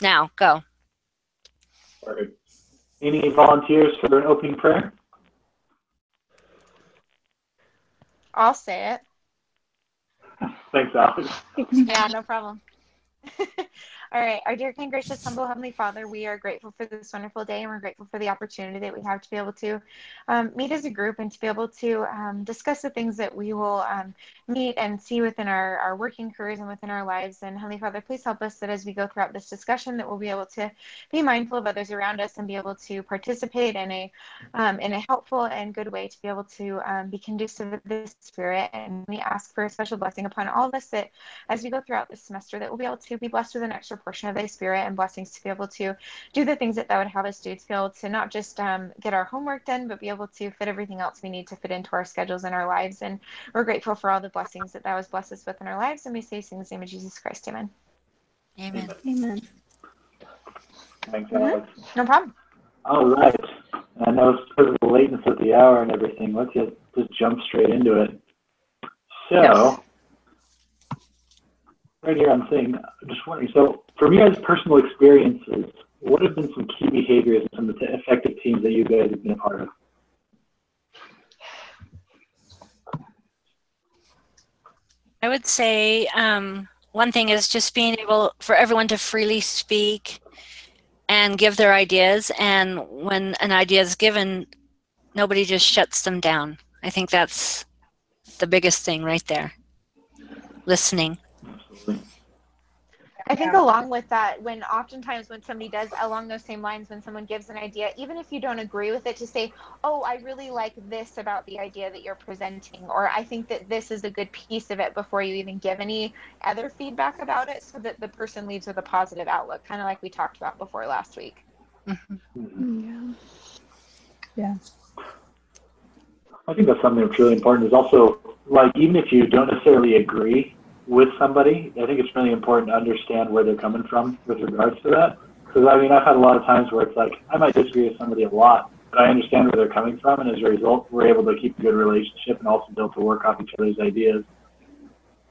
Now, go. All right. Any volunteers for an opening prayer? I'll say it. Thanks, Alex. Yeah, no problem. All right. Our dear, kind, gracious, humble Heavenly Father, we are grateful for this wonderful day, and we're grateful for the opportunity that we have to be able to meet as a group and to be able to discuss the things that we will meet and see within our working careers and within our lives. And Heavenly Father, please help us that as we go throughout this discussion, that we'll be able to be mindful of others around us and be able to participate in a helpful and good way to be able to be conducive to the Spirit. And we ask for a special blessing upon all of us that as we go throughout this semester, that we'll be able to be blessed with an extra portion of thy Spirit and blessings to be able to do the things that thou would have us do, to be able to not just get our homework done, but be able to fit everything else we need to fit into our schedules and our lives. And we're grateful for all the blessings that thou hast blessed us with in our lives. And we say this in the name of Jesus Christ. Amen. Amen. Amen. Thanks, Alex. No problem. All right. I know it's because of the lateness of the hour and everything. Let's just jump straight into it. So, right here I'm saying, I'm just wondering, so from your guys' personal experiences, what have been some key behaviors in some of the effective teams that you guys have been a part of? I would say one thing is just being able for everyone to freely speak and give their ideas. And when an idea is given, nobody just shuts them down. I think that's the biggest thing right there. Listening. Absolutely. I think along with that, when oftentimes when somebody does along those same lines, when someone gives an idea, even if you don't agree with it, to say, oh, I really like this about the idea that you're presenting, or I think that this is a good piece of it before you even give any other feedback about it, so that the person leaves with a positive outlook, kind of like we talked about before last week. Yeah. Yeah. I think that's something that's really important is also, like, even if you don't necessarily agree with somebody, I think it's really important to understand where they're coming from with regards to that. Because, I mean, I've had a lot of times where it's like, I might disagree with somebody a lot, but I understand where they're coming from, and as a result, we're able to keep a good relationship and also be able to work off each other's ideas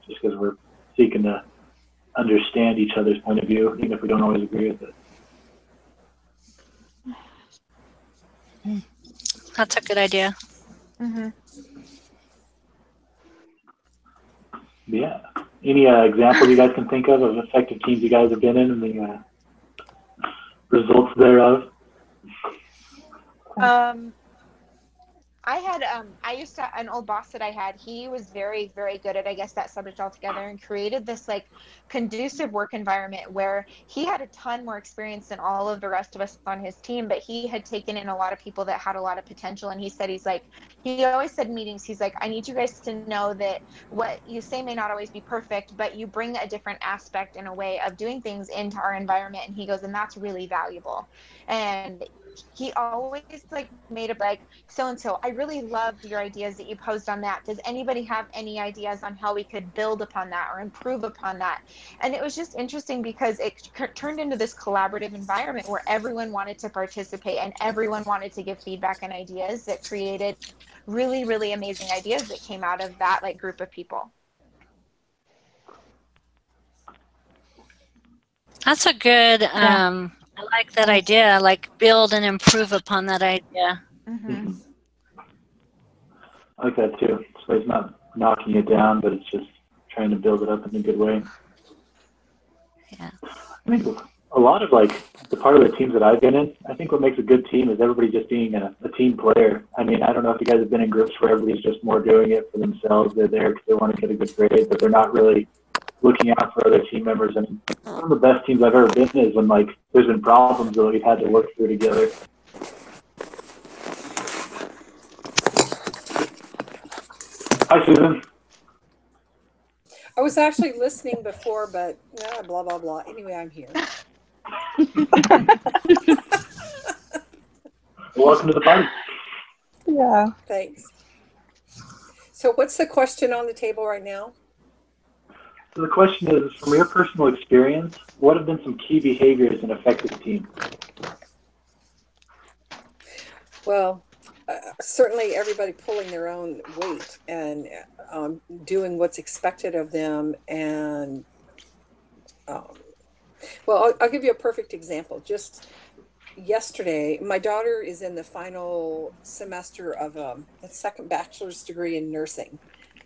just because we're seeking to understand each other's point of view, even if we don't always agree with it. That's a good idea. Yeah. Any examples you guys can think of effective teams you guys have been in and the results thereof? I used to, an old boss that I had, he was very, very good at, I guess, that subject altogether, and created this like conducive work environment where he had a ton more experience than all of the rest of us on his team, but he had taken in a lot of people that had a lot of potential. And he said, he always said in meetings, he's like, I need you guys to know that what you say may not always be perfect, but you bring a different aspect and a way of doing things into our environment. And he goes, and that's really valuable. And he always like made it like, so and so, I really loved your ideas that you posed on that. Does anybody have any ideas on how we could build upon that or improve upon that? And it was just interesting because it turned into this collaborative environment where everyone wanted to participate and everyone wanted to give feedback and ideas that created really, really amazing ideas that came out of that like group of people. That's a good, I like that idea, like build and improve upon that idea. I like that too. So it's not knocking it down, but it's just trying to build it up in a good way. Yeah. I think a lot of like the part of the teams that I've been in, I think what makes a good team is everybody just being a team player. I mean, I don't know if you guys have been in groups where everybody's just more doing it for themselves. They're there because they want to get a good grade, but they're not really looking out for other team members. And one of the best teams I've ever been in is when like there's been problems that we've had to work through together. Hi, Susan. I was actually listening before, but blah, blah, blah. Anyway, I'm here. Welcome to the party. Yeah. Thanks. So what's the question on the table right now? So the question is, from your personal experience, what have been some key behaviors in effective teams? Well, certainly everybody pulling their own weight and doing what's expected of them, and Well, I'll give you a perfect example. Just yesterday, my daughter is in the final semester of a second bachelor's degree in nursing,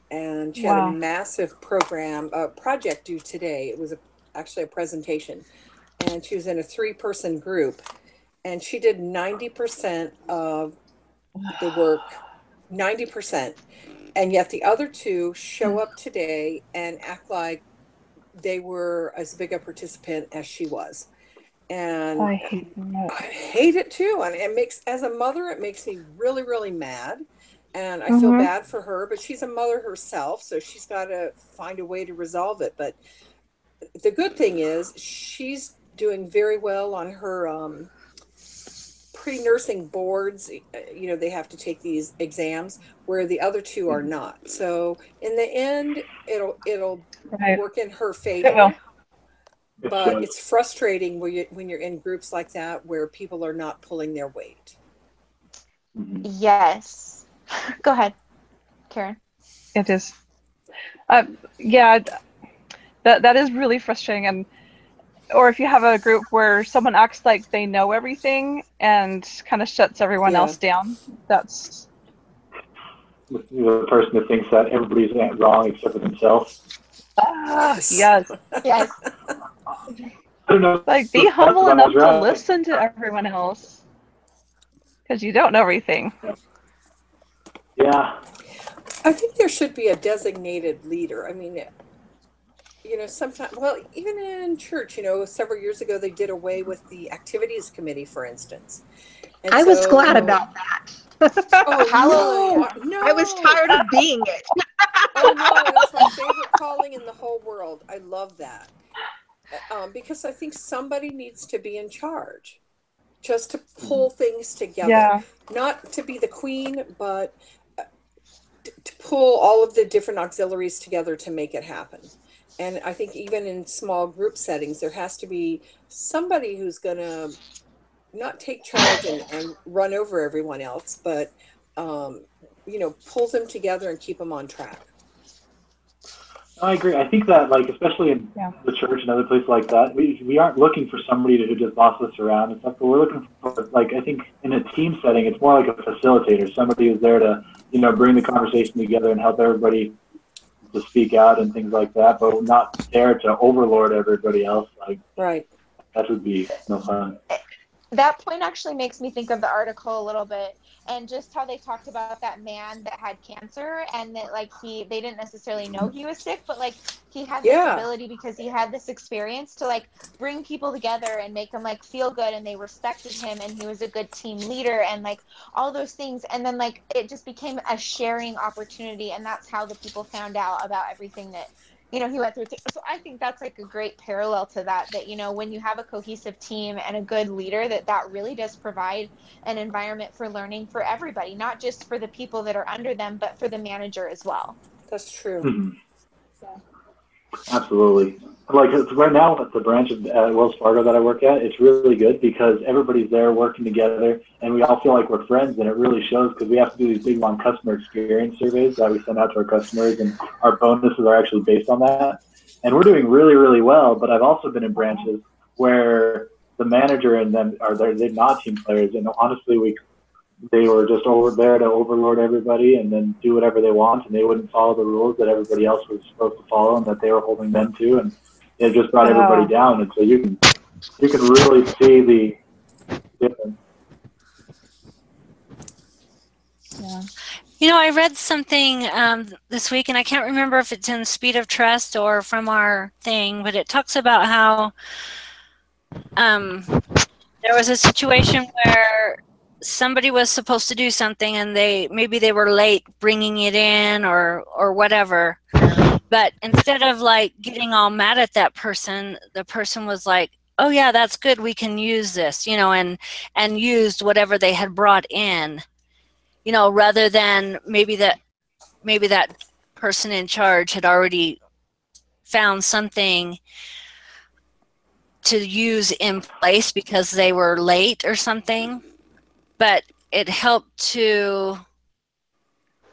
and she had a Wow. massive project due today. It was actually a presentation, and she was in a 3-person group, and she did 90% of the work, 90%, and yet the other two show up today and act like they were as big a participant as she was. And I hate that. I hate it too. And it makes, as a mother, it makes me really, really mad. And I feel Mm-hmm. bad for her, but she's a mother herself, so she's got to find a way to resolve it. But the good thing is she's doing very well on her pre-nursing boards. You know, they have to take these exams where the other two are not. So in the end, it'll Right. work in her It will. favor. But it's frustrating when you're in groups like that where people are not pulling their weight. Yes. Go ahead, Karen. It is. Yeah, that is really frustrating. And or if you have a group where someone acts like they know everything and kind of shuts everyone Yeah. else down, that's The person who thinks that everybody's wrong except for themselves. yes. Yes. I don't know. Like be humble enough to listen to everyone else because you don't know everything. Yeah. I think there should be a designated leader. I mean, you know, sometimes, well, even in church, you know, several years ago, they did away with the activities committee, for instance. And I was glad about that. Oh, Hallelujah. no. I was tired of being it. Oh, no, that's my favorite calling in the whole world. I love that. Because I think somebody needs to be in charge, just to pull things together. Yeah. Not to be the queen, but to pull all of the different auxiliaries together to make it happen. And I think even in small group settings, there has to be somebody who's going to not take charge and run over everyone else, but, you know, pull them together and keep them on track. I agree. I think that, like, especially in the church and other places like that, we aren't looking for somebody who just bosses us around and stuff, but we're looking for, like, I think in a team setting, it's more like a facilitator, somebody who's there to, you know, bring the conversation together and help everybody to speak out and things like that, but not there to overlord everybody else. Like, right. That would be no fun. That point actually makes me think of the article a little bit, and just how they talked about that man that had cancer, and that like they didn't necessarily know he was sick, but like he had this ability because he had this experience to like bring people together and make them like feel good, and they respected him, and he was a good team leader, and like all those things. And then like it just became a sharing opportunity, and that's how the people found out about everything that, you know, he went through. So I think that's like a great parallel to that, you know, when you have a cohesive team and a good leader, that really does provide an environment for learning for everybody, not just for the people that are under them, but for the manager as well. That's true. Mm-hmm. Absolutely. Like right now at the branch of Wells Fargo that I work at, it's really good because everybody's there working together and we all feel like we're friends, and it really shows because we have to do these big long customer experience surveys that we send out to our customers, and our bonuses are actually based on that. And we're doing really, really well, but I've also been in branches where the manager and them are there, they're not team players, and honestly they were just over there to overlord everybody and then do whatever they want, and they wouldn't follow the rules that everybody else was supposed to follow and that they were holding them to, and it just brought everybody down. And so you can really see the difference. Yeah. You know, I read something this week, and I can't remember if it's in Speed of Trust or from our thing, but it talks about how there was a situation where somebody was supposed to do something, and maybe they were late bringing it in or whatever. But instead of like getting all mad at that person, the person was like, "Oh yeah, that's good. We can use this," you know, and used whatever they had brought in, you know, rather than maybe that person in charge had already found something to use in place because they were late or something. But it helped to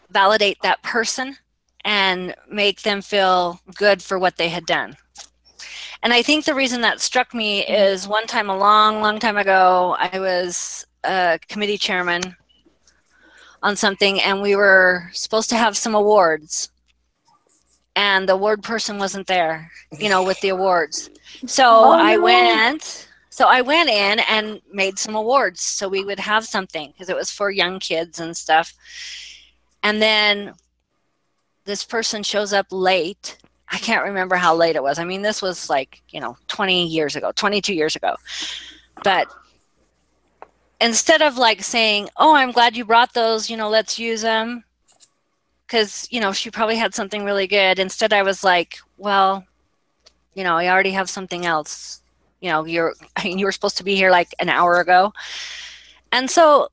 validate that person and make them feel good for what they had done. And I think the reason that struck me is one time, a long, long time ago, I was a committee chairman on something, and we were supposed to have some awards, and the award person wasn't there, with the awards. So Oh I no. went in and made some awards so we would have something, because it was for young kids and stuff. And then this person shows up late. I can't remember how late it was. I mean, this was like, 20 years ago, 22 years ago. But instead of like saying, "Oh, I'm glad you brought those, let's use them," because, she probably had something really good. Instead, I was like, "Well, I already have something else. You were supposed to be here like an hour ago." And so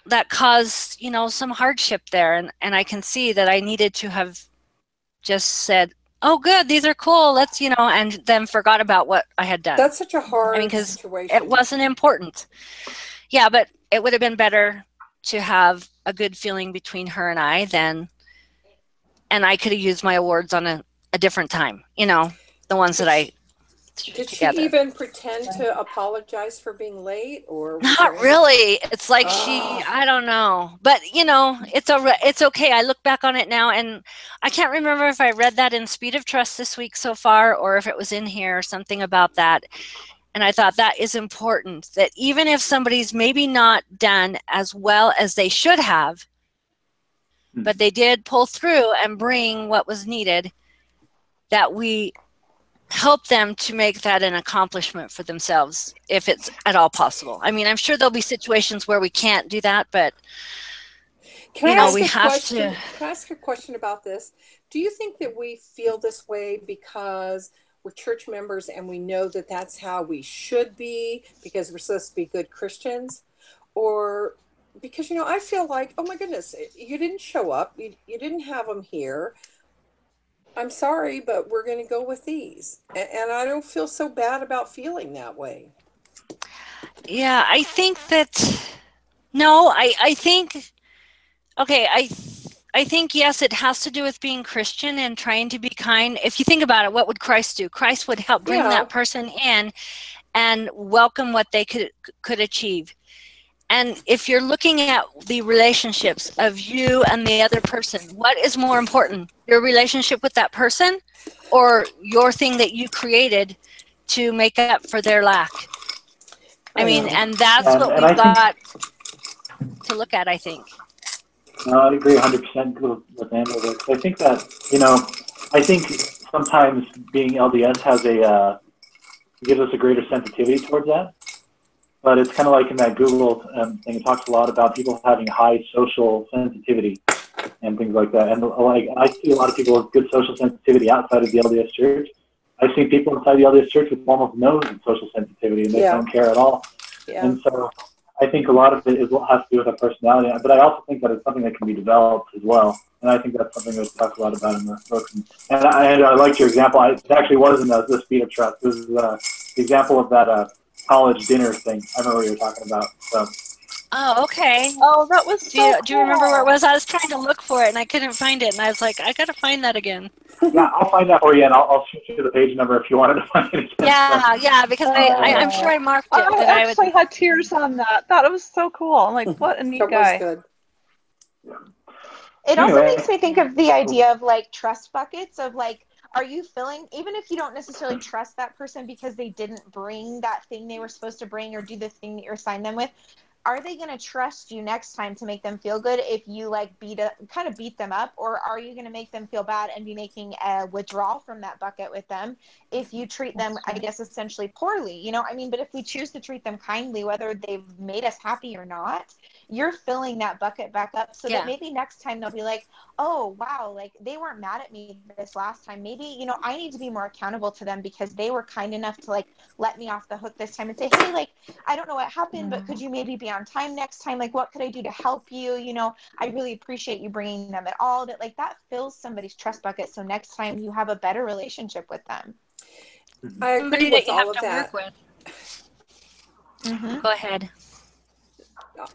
that caused, some hardship there. And I can see that I needed to have just said, "Oh, good, these are cool. Let's," and then forgot about what I had done. That's such a I mean, hard because situation. it wasn't important. Yeah, but it would have been better to have a good feeling between her and I and I could have used my awards on a different time, the ones that I threw Did she together. even pretend to apologize for being late, or was there Not any? really. It's like Ah, I don't know. But, it's okay. I look back on it now, and I can't remember if I read that in Speed of Trust this week so far, or if it was in here or something about that. And I thought that is important, that even if somebody's maybe not done as well as they should have, but they did pull through and bring what was needed, that we help them to make that an accomplishment for themselves, if it's at all possible. I mean, I'm sure there'll be situations where we can't do that, but can I ask we a have question? to. Can I ask a question about this? Do you think that we feel this way because we're church members and we know that that's how we should be because we're supposed to be good Christians, or because I feel like, oh my goodness, you didn't show up, you didn't have them here. I'm sorry, but we're going to go with these. And I don't feel so bad about feeling that way. Yeah, I think that. No, I think. Okay, I think, yes, it has to do with being Christian and trying to be kind. If you think about it, what would Christ do? Christ would help bring Yeah. that person in and welcome what they could achieve. And if you're looking at the relationships of you and the other person, what is more important? Your relationship with that person, or your thing that you created to make up for their lack? I I mean, know. and that's And what and we've I think got to look at, I think. I agree 100% with Amber there. 'Cause I think that I think sometimes being LDS has gives us a greater sensitivity towards that. But it's kind of like in that Google thing. It talks a lot about people having high social sensitivity and things like that. And like I see a lot of people with good social sensitivity outside of the LDS Church. I've seen people inside the LDS Church with almost no social sensitivity, and they Yeah. don't care at all. Yeah. And so I think a lot of it is what has to do with our personality. But I also think that it's something that can be developed as well. And I think that's something that we talk a lot about in the book. And I liked your example. It actually wasn't the speed of trust. This is the example of that college dinner thing. I remember what you were talking about. So. Oh, okay. Oh, that was so Do you remember where it cool. was? I was trying to look for it and I couldn't find it, and I was like, I gotta find that again. Yeah, I'll find that for you, and I'll shoot you the page number if you wanted to find it again. Yeah, yeah, because I'm sure Oh, I marked it I that I would. actually had tears on that. That was so cool. I'm like, what a neat That was guy. good. It also Anyway, makes me think of the idea of like trust buckets of like, are you feeling, even if you don't necessarily trust that person because they didn't bring that thing they were supposed to bring or do the thing that you're assigned them with, are they going to trust you next time to make them feel good if you like kind of beat them up, or are you going to make them feel bad and be making a withdrawal from that bucket with them if you treat them, I guess, essentially poorly? I mean, but if we choose to treat them kindly, whether they've made us happy or not, you're filling that bucket back up so that Yeah, maybe next time they'll be like, oh wow, like they weren't mad at me this last time, maybe I need to be more accountable to them because they were kind enough to like let me off the hook this time and say, hey, like I don't know what happened, but could you maybe be on time next time? Like, what could I do to help you? I really appreciate you bringing them at all. That fills somebody's trust bucket. So next time you have a better relationship with them. I agree somebody that with you all have of to work that. with. Mm-hmm. Go ahead.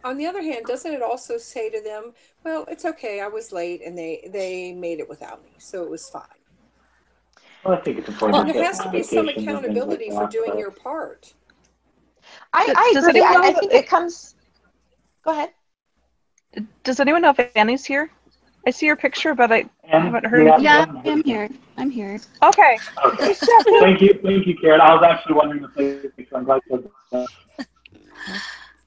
On the other hand, doesn't it also say to them, well, it's okay, I was late and they made it without me, so it was fine. Well, I think it's And important to there set has to be some expectations and things like accountability for that. doing But your part. I Does agree. anyone know I think it comes. Go ahead. Does anyone know if Annie's here? I see your picture, but I and haven't heard anything. Yeah, I'm here. I'm here. Okay. Okay. Just checking. Thank you, Karen. I was actually wondering the same thing, so I'm glad you said that.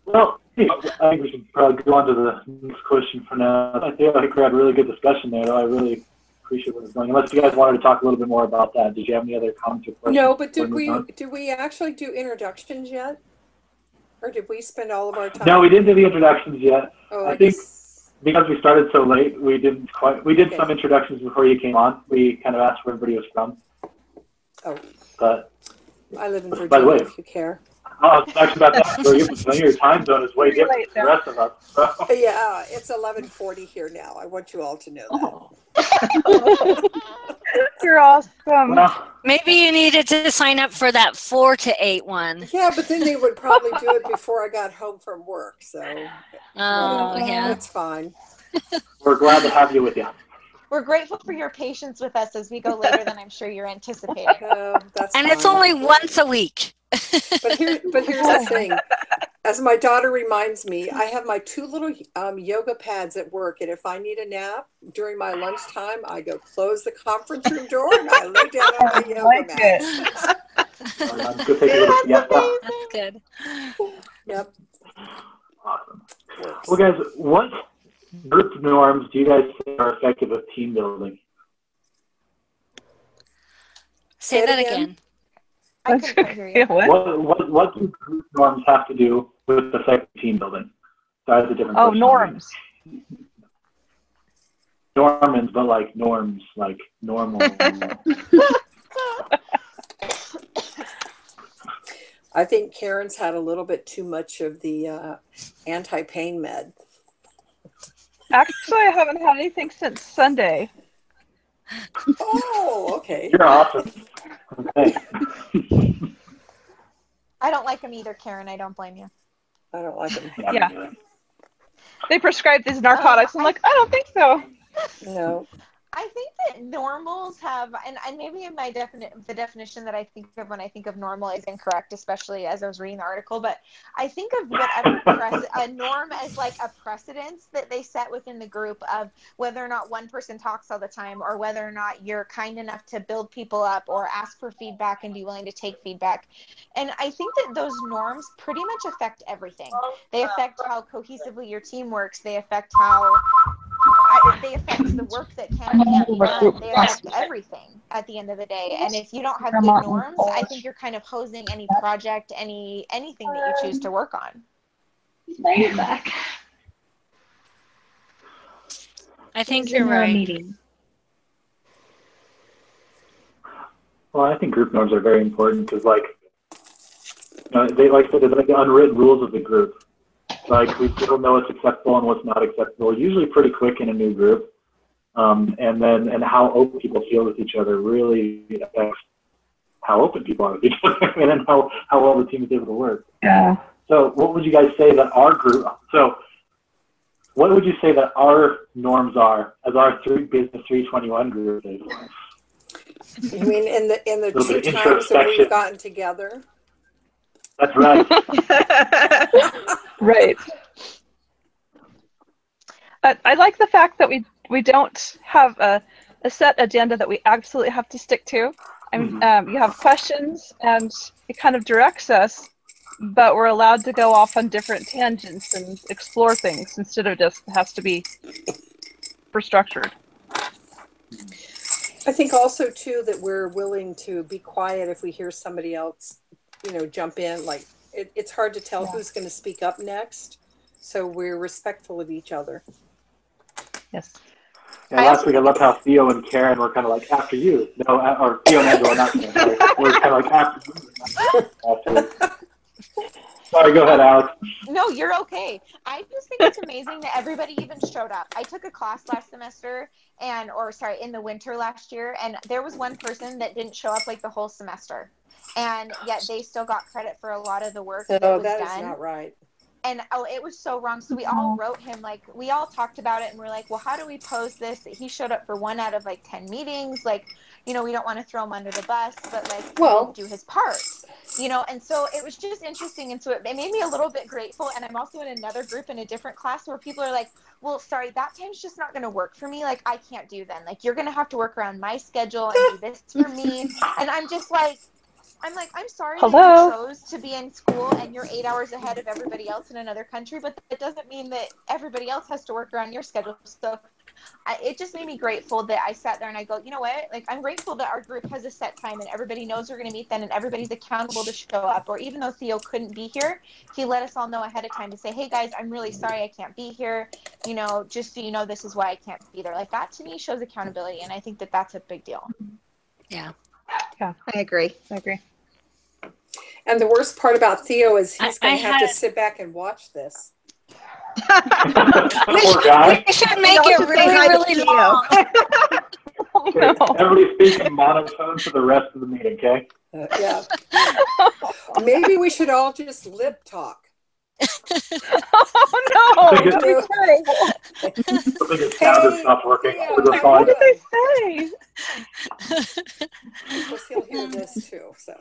Well, I think we should probably go on to the next question for now. I think we had a really good discussion there, though. I really appreciate what it's going. Unless you guys wanted to talk a little bit more about that. Did you have any other comments or questions? No, but before we move on? did we actually do introductions yet? Or did we spend all of our time? No, we didn't do the introductions yet. Oh, I think because we started so late, we did Okay. some introductions before you came on. We kind of asked where everybody was from. Oh, But I live in Virginia, by the way, if you care. I was actually about that. So your time zone is way different from the rest of us. So. Yeah, it's 11:40 here now. I want you all to know that. You're awesome. Well, Maybe you needed to sign up for that 4 to 8 one. Yeah, but then they would probably do it before I got home from work, so Oh, yeah. it's fine. we're glad to have you with you. We're grateful for your patience with us as we go later than I'm sure you're anticipating. That's And fine. it's only once a week. But here's the thing. As my daughter reminds me, I have my 2 little yoga pads at work, and if I need a nap during my lunchtime, I go close the conference room door and I lay down on my yoga mat. Go take a little siesta. That's good. Yep. Awesome. Works. Well, guys, what group norms do you guys think are effective with team building? Say that again. I couldn't quite hear you. What do group norms have to do with effective team building? That's a different question. Norms. Normans, but like norms, like normal. I think Karen's had a little bit too much of the anti-pain med. Actually, I haven't had anything since Sunday. Oh, okay. You're awesome. Okay. I don't like them either, Karen. I don't blame you. I don't like them. Yeah. They prescribe these narcotics. I'm like, I don't think so. No. I think that normals have, and maybe in my the definition that I think of when I think of normal is incorrect, especially as I was reading the article, but I think of whatever a norm as like a precedence that they set within the group of whether or not one person talks all the time or whether or not you're kind enough to build people up or ask for feedback and be willing to take feedback. And I think that those norms pretty much affect everything. They affect how cohesively your team works. They affect how they affect the work that can be done. They affect everything at the end of the day. And if you don't have good norms, I think you're kind of hosing any project, anything that you choose to work on. I think you're right. Well, I think group norms are very important because, like, they like said, it's like the unwritten rules of the group. Like, we still know what's acceptable and what's not acceptable, usually pretty quick in a new group. And how open people feel with each other really affects how open people are with each other and then how well the team is able to work. Yeah. So what would you guys say that what would you say that our norms are as our Business 321 group is? You mean in the 2 times that we've gotten together? That's right. Right. I like the fact that we don't have a set agenda that we absolutely have to stick to. I mean, you have questions and it kind of directs us, but we're allowed to go off on different tangents and explore things instead of just has to be for structured. I think also too that we're willing to be quiet if we hear somebody else, jump in. Like it's hard to tell who's going to speak up next, so we're respectful of each other. Yes. And last week I loved how Theo and Karen were kind of like after you. No, or Theo and Angela, not Karen. Sorry. We're kind of like after you. Sorry, go ahead, Alex. No, you're okay. I just think it's amazing that everybody even showed up. I took a class last semester in the winter last year, and there was one person that didn't show up like the whole semester. And yet they still got credit for a lot of the work that was done. That is not right. And oh, it was so wrong. So we all wrote him, like, we all talked about it and we're like, well, how do we pose this that he showed up for 1 out of like 10 meetings? Like, you know, we don't want to throw him under the bus, but like he didn't Well, do his part, you know? And so it was just interesting. And so it made me a little bit grateful. And I'm also in another group in a different class where people are like, well, sorry, that time's just not going to work for me. Like, I can't do then. Like, you're going to have to work around my schedule and do this for me. And I'm just like, I'm sorry that you Hello. chose to be in school and you're 8 hours ahead of everybody else in another country, but it doesn't mean that everybody else has to work around your schedule. So it just made me grateful that I sat there and I go, you know what? Like, I'm grateful that our group has a set time and everybody knows we're going to meet then and everybody's accountable to show up. Or even though Theo couldn't be here, he let us all know ahead of time to say, hey guys, I'm really sorry I can't be here. You know, just so you know, this is why I can't be there. Like, that to me shows accountability. And I think that that's a big deal. Yeah. I agree. I agree. and the worst part about Theo is I, he's I going to have to had, sit back and watch this. Poor guy. we should make I'll it just say really, hi to really Theo. long. Oh, Okay, no. everybody speak in monotone for the rest of the meeting, okay? Yeah. Maybe we should all just lip talk. Oh no, Think that'd be No. terrible. I think his sound has Hey, stopped working. Theo, We're just how What fine. you did they say? Of course, he'll hear this too. So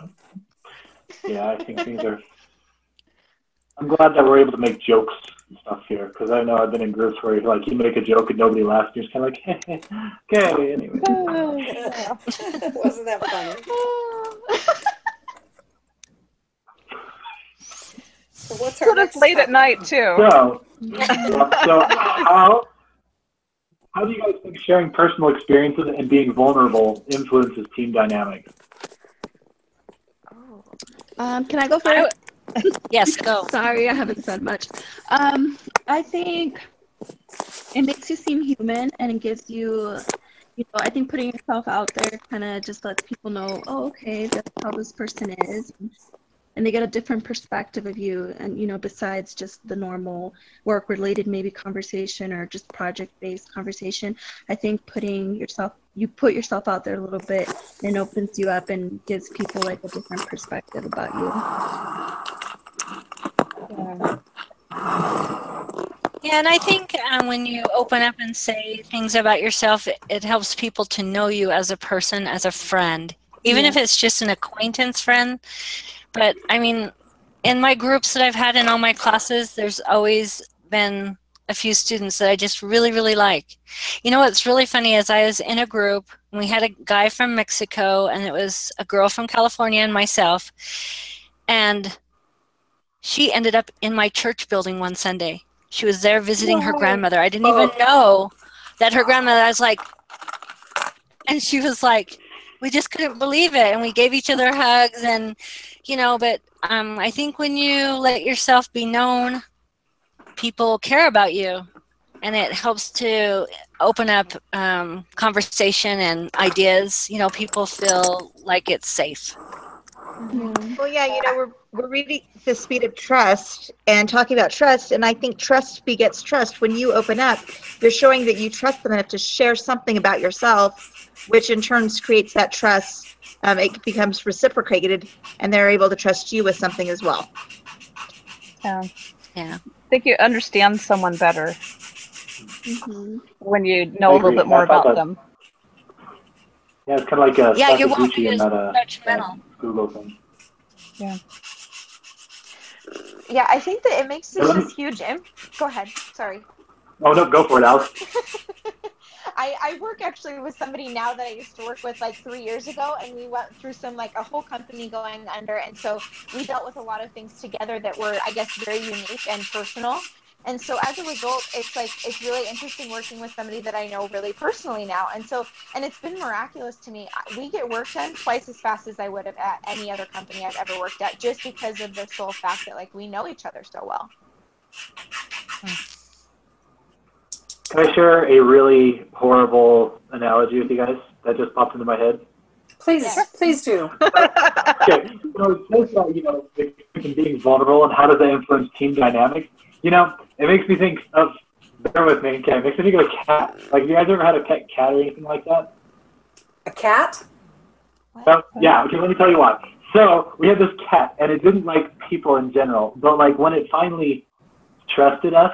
Yeah, I think things are. I'm glad that we're able to make jokes and stuff here, because I know I've been in groups where like you make a joke and nobody laughs. You're just kind of like, okay, anyway. wasn't that funny? So what's our So it's next late at topic? night too. So, so how do you guys think sharing personal experiences and being vulnerable influences team dynamics? Can I go I, first? yes, go. Sorry, I haven't said much. I think it makes you seem human and it gives you, I think putting yourself out there kind of just lets people know, oh, okay, that's how this person is. And they get a different perspective of you. And, besides just the normal work related maybe conversation or just project based conversation, I think you put yourself out there a little bit and opens you up and gives people like a different perspective about you. Yeah. Yeah, and I think when you open up and say things about yourself, it helps people to know you as a person, as a friend, even if it's just an acquaintance friend. But I mean, in my groups that I've had in all my classes, there's always been a few students that I just really, really like. You know what's really funny is I was in a group and we had a guy from Mexico and it was a girl from California and myself. And she ended up in my church building one Sunday. She was there visiting her grandmother. I didn't even know that her grandmother, I was like, and she was like, we just couldn't believe it. And we gave each other hugs and, but I think when you let yourself be known, people care about you and it helps to open up conversation and ideas. People feel like it's safe. Well, yeah, we're reading The Speed of Trust and talking about trust, and I think trust begets trust. When you open up, you're showing that you trust them enough to share something about yourself, which in turn creates that trust. It becomes reciprocated, and they're able to trust you with something as well. Yeah. Yeah. I think you understand someone better when you know I a little agree. bit more I thought about that- them. Yeah, it's kind of like a Yeah, you won't Sakaguchi be in as that judgmental. Google thing. Yeah. Yeah, I think that it makes Let me- this huge Go ahead. Sorry. Oh no, go for it, Alex. I work actually with somebody now that I used to work with like 3 years ago, and we went through a whole company going under, and so we dealt with a lot of things together that were, I guess, very unique and personal. And so as a result, it's really interesting working with somebody that I know really personally now. And it's been miraculous to me. We get work done twice as fast as I would have at any other company I've ever worked at, just because of the sole fact that like we know each other so well. Can I share a really horrible analogy with you guys that just popped into my head? Please, Yes. please do. Okay, so it says that, being vulnerable and how does that influence team dynamics? It makes me think of, bear with me, okay, it makes me think of a cat. Like, have you guys ever had a pet cat or anything like that? A cat? So, yeah, okay, let me tell you why. So, we had this cat, and it didn't like people in general, but like when it finally trusted us,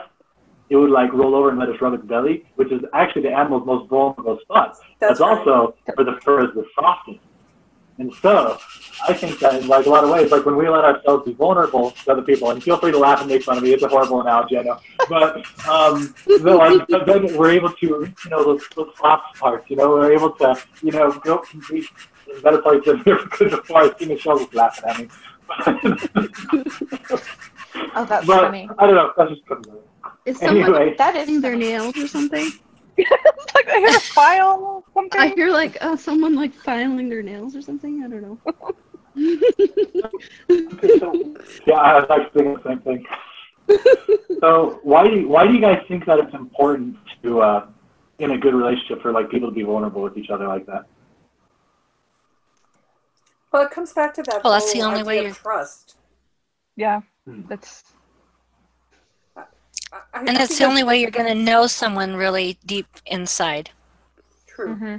it would like roll over and let us rub its belly, which is actually the animal's most vulnerable spot. That's But also where the fur is the softest. And so I think that in like a lot of ways, like when we let ourselves be vulnerable to other people, and feel free to laugh and make fun of me, it's a horrible analogy, I know. But then we're able to reach, those soft parts, we're able to, go complete in better place than here because before I see Michelle was laughing at me. Oh, that's but, funny. I don't know, that's just putting it. Is someone Anyway, That is their funny. nails or something? It's like I hear a file or something. I hear like someone like filing their nails or something. I don't know. yeah, I was actually thinking the same thing. So why do you guys think that it's important to in a good relationship for like people to be vulnerable with each other like that? Well, it comes back to that Well, that's the whole only way idea of you're. trust. Yeah, that's And I it's think the only that's way you're going to know someone really deep inside. true. Mm-hmm.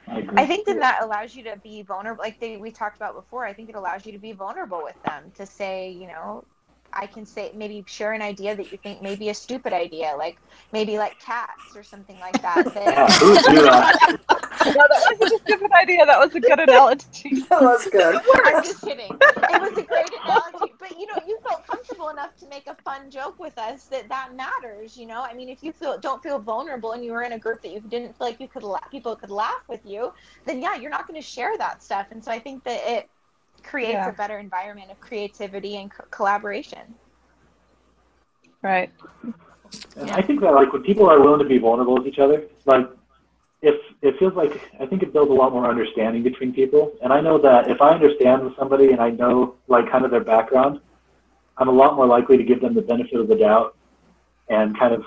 I agree. I think then that allows you to be vulnerable. Like we talked about before, I think it allows you to be vulnerable with them, to say, I can say, maybe share an idea that you think may be a stupid idea, like maybe like cats or something like that. Yeah, who would do that? no, that wasn't a stupid idea. That was a good analogy. That was good. I'm just kidding. It was a great analogy, but you felt comfortable enough to make a fun joke with us that matters. I mean, if you don't feel vulnerable and you were in a group that you didn't feel like people could laugh with you, then yeah, you're not going to share that stuff. And so I think that it creates a better environment of creativity and collaboration. Right. And I think that like when people are willing to be vulnerable with each other, like if it feels like I think it builds a lot more understanding between people. And I know that if I understand somebody and I know like kind of their background, I'm a lot more likely to give them the benefit of the doubt and kind of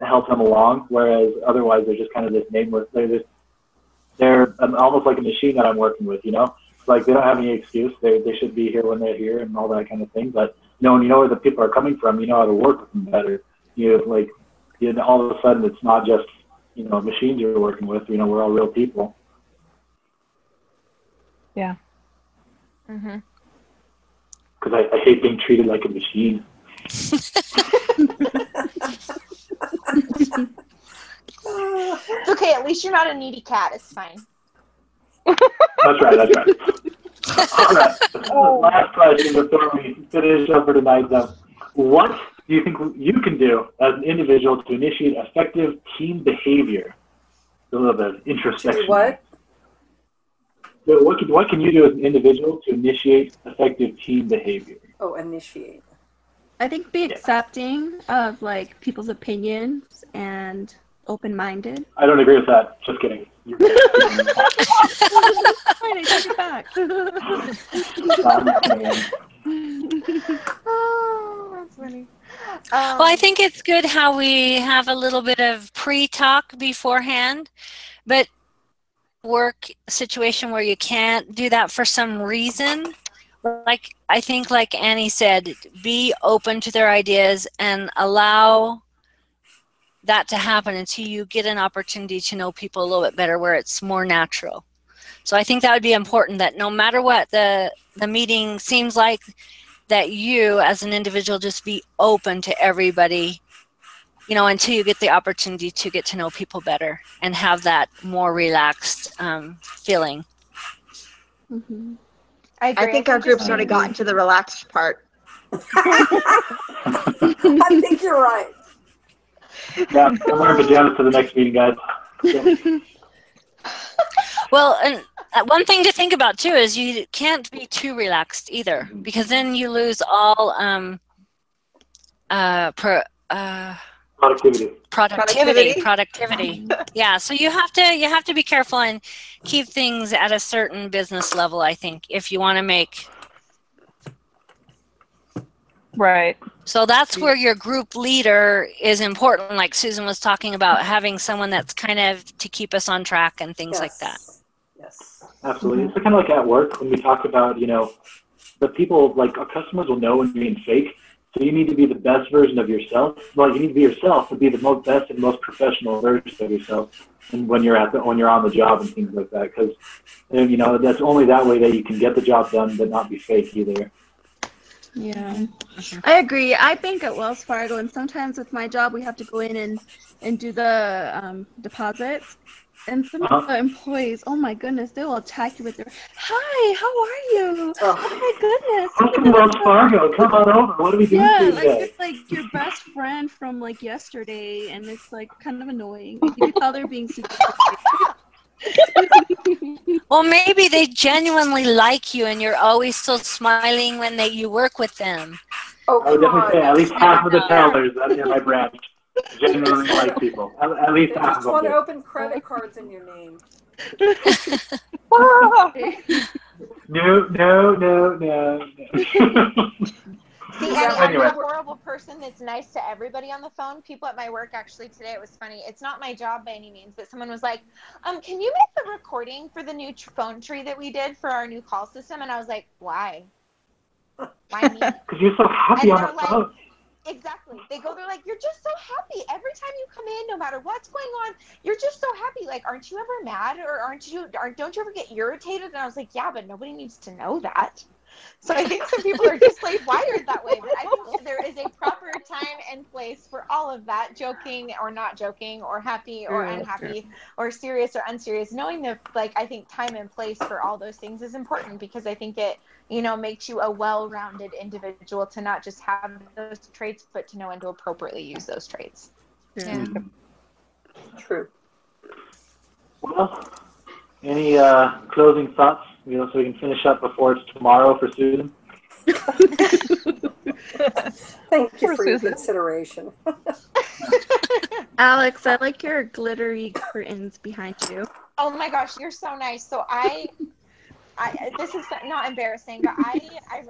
help them along. Whereas otherwise they're just kind of this nameless. They're almost like a machine that I'm working with. Like they don't have any excuse. They should be here when they're here and all that kind of thing. But when you know where the people are coming from, you know how to work with them better. All of a sudden it's not just machines you're working with. We're all real people. Yeah. Mm-hmm. Because I hate being treated like a machine. It's okay. At least you're not a needy cat. It's fine. That's right. All right. Last question before we finish up for tonight. What do you think you can do as an individual to initiate effective team behavior? A little bit of introspection. What? What can you do as an individual to initiate effective team behavior? Oh, initiate. I think be accepting of like people's opinions and open-minded. I don't agree with that. Just kidding. Fine, I take it back. Oh, that's funny. Well, I think it's good how we have a little bit of pre-talk beforehand, but work situation where you can't do that for some reason, like I think like Annie said, be open to their ideas and allow that to happen until you get an opportunity to know people a little bit better where it's more natural. So I think that would be important, that no matter what the meeting seems like, that you as an individual just be open to everybody, until you get the opportunity to get to know people better and have that more relaxed feeling. Mm-hmm. I agree. I think our group's already gotten to the relaxed part. I think you're right. Yeah, I'm wearing pajamas to the next meeting, guys. Well, and one thing to think about too is you can't be too relaxed either, because then you lose all productivity. Yeah, so you have to be careful and keep things at a certain business level, I think, if you want to make. Right. So that's where your group leader is important, like Susan was talking about, having someone that's kind of to keep us on track and things like that. Yes. Absolutely. It's kind of like at work when we talk about, the people, like our customers will know when you're being fake. So you need to be the best version of yourself. Well, you need to be yourself to be the best and most professional version of yourself. And when you're on the job and things like that, because that's only that way that you can get the job done, but not be fake either. Yeah, I agree. I bank at Wells Fargo, and sometimes with my job, we have to go in and do the deposits. And some of the employees, oh my goodness, they will attack you with their, "Hi, how are you? Oh my goodness, Welcome to Wells Fargo. Come on over. What are we doing for yeah, you like today? you're like your best friend from like yesterday, and it's like kind of annoying. Like, you can tell they're being super Well, maybe they genuinely like you and you're always so smiling when you work with them. Oh, I would come definitely say on. at least half of the No. tellers in my branch genuinely like people. At least They half of just them want to do. open credit cards in your name. No, no, no, no. See, Is Annie, that I'm Anyway. the horrible person that's nice to everybody on the phone. People at my work, actually, today it was funny. It's not my job by any means, but someone was like, can you make the recording for the new phone tree that we did for our new call system? And I was like, why? Why me? Because you're so happy And on they're the like, phone. exactly. They're like, you're just so happy. Every time you come in, no matter what's going on, you're just so happy. Like, aren't you ever mad or don't you ever get irritated? And I was like, yeah, but nobody needs to know that. So I think some people are just like wired that way, but I think there is a proper time and place for all of that, joking or not joking, or happy or unhappy, or serious or unserious. Knowing that, like, I think time and place for all those things is important, because I think it, makes you a well-rounded individual to not just have those traits, but to know when to appropriately use those traits. Yeah. True. Well, any closing thoughts? So we can finish up before it's tomorrow for Susan. Thank you Poor for your Susan. consideration. Alex, I like your glittery curtains behind you. Oh my gosh, you're so nice. So this is not embarrassing, but I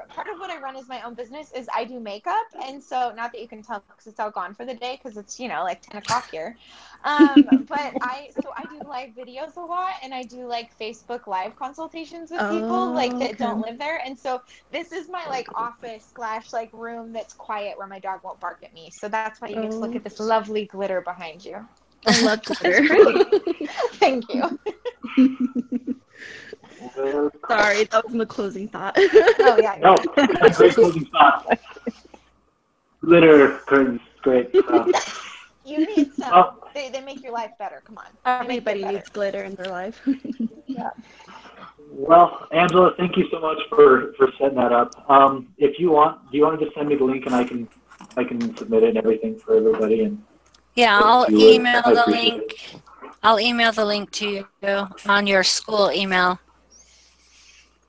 part of what I run as my own business is I do makeup, and so not that you can tell because it's all gone for the day because it's like 10 o'clock here, but I do live videos a lot, and I do like Facebook live consultations with people like that don't live there, and so this is my like office / like room that's quiet where my dog won't bark at me, so that's why you get to look at this lovely glitter behind you. I love glitter. Thank you. Sorry, that was the closing thought. Oh yeah. No, great closing thoughts. Glitter curtains, great. You need some. Oh. They make your life better. Come on. Everybody needs glitter in their life. Yeah. Well, Angela, thank you so much for setting that up. If you want, do you want to just send me the link and I can submit it and everything for everybody? And Yeah, I'll you would, email I the appreciate link. it. I'll email the link to you on your school email.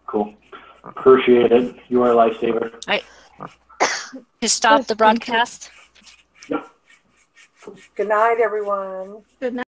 Cool. Appreciate it. You are a lifesaver. To stop the broadcast. Yep. Good night, everyone. Good night.